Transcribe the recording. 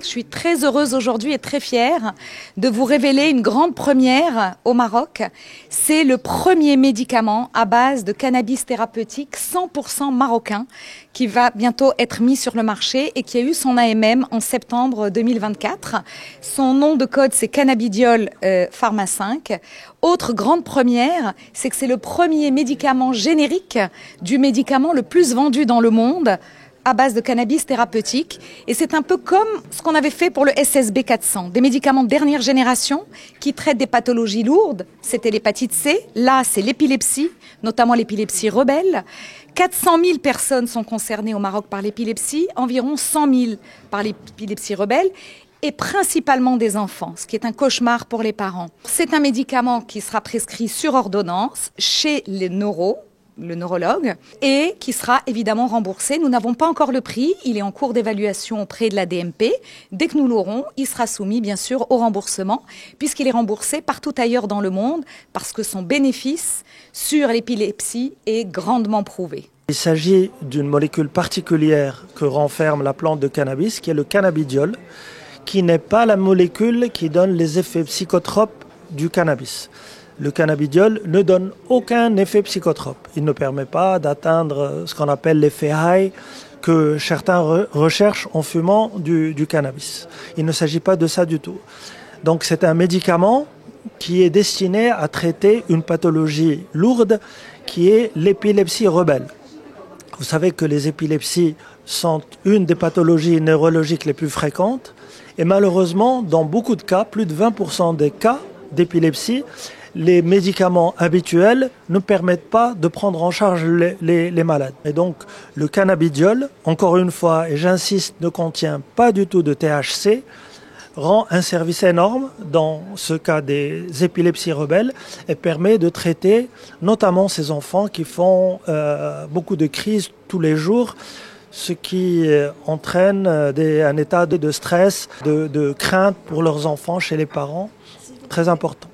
Je suis très heureuse aujourd'hui et très fière de vous révéler une grande première au Maroc. C'est le premier médicament à base de cannabis thérapeutique 100% marocain qui va bientôt être mis sur le marché et qui a eu son AMM en septembre 2024. Son nom de code, c'est Cannabidiol Pharma 5. Autre grande première, c'est que c'est le premier médicament générique du médicament le plus vendu dans le monde à base de cannabis thérapeutique. Et c'est un peu comme ce qu'on avait fait pour le SSB 400, des médicaments de dernière génération qui traitent des pathologies lourdes. C'était l'hépatite C, là c'est l'épilepsie, notamment l'épilepsie rebelle. 400 000 personnes sont concernées au Maroc par l'épilepsie, environ 100 000 par l'épilepsie rebelle, et principalement des enfants, ce qui est un cauchemar pour les parents. C'est un médicament qui sera prescrit sur ordonnance chez les le neurologue, et qui sera évidemment remboursé. Nous n'avons pas encore le prix, il est en cours d'évaluation auprès de la DMP. Dès que nous l'aurons, il sera soumis bien sûr au remboursement, puisqu'il est remboursé partout ailleurs dans le monde, parce que son bénéfice sur l'épilepsie est grandement prouvé. Il s'agit d'une molécule particulière que renferme la plante de cannabis, qui est le cannabidiol, qui n'est pas la molécule qui donne les effets psychotropes du cannabis. Le cannabidiol ne donne aucun effet psychotrope. Il ne permet pas d'atteindre ce qu'on appelle l'effet high que certains recherchent en fumant du cannabis. Il ne s'agit pas de ça du tout. Donc c'est un médicament qui est destiné à traiter une pathologie lourde qui est l'épilepsie rebelle. Vous savez que les épilepsies sont une des pathologies neurologiques les plus fréquentes et malheureusement, dans beaucoup de cas, plus de 20% des cas d'épilepsie, les médicaments habituels ne permettent pas de prendre en charge les malades. Et donc, le cannabidiol, encore une fois, et j'insiste, ne contient pas du tout de THC, rend un service énorme dans ce cas des épilepsies rebelles et permet de traiter notamment ces enfants qui font beaucoup de crises tous les jours, ce qui entraîne un état de stress, de crainte pour leurs enfants chez les parents, très important.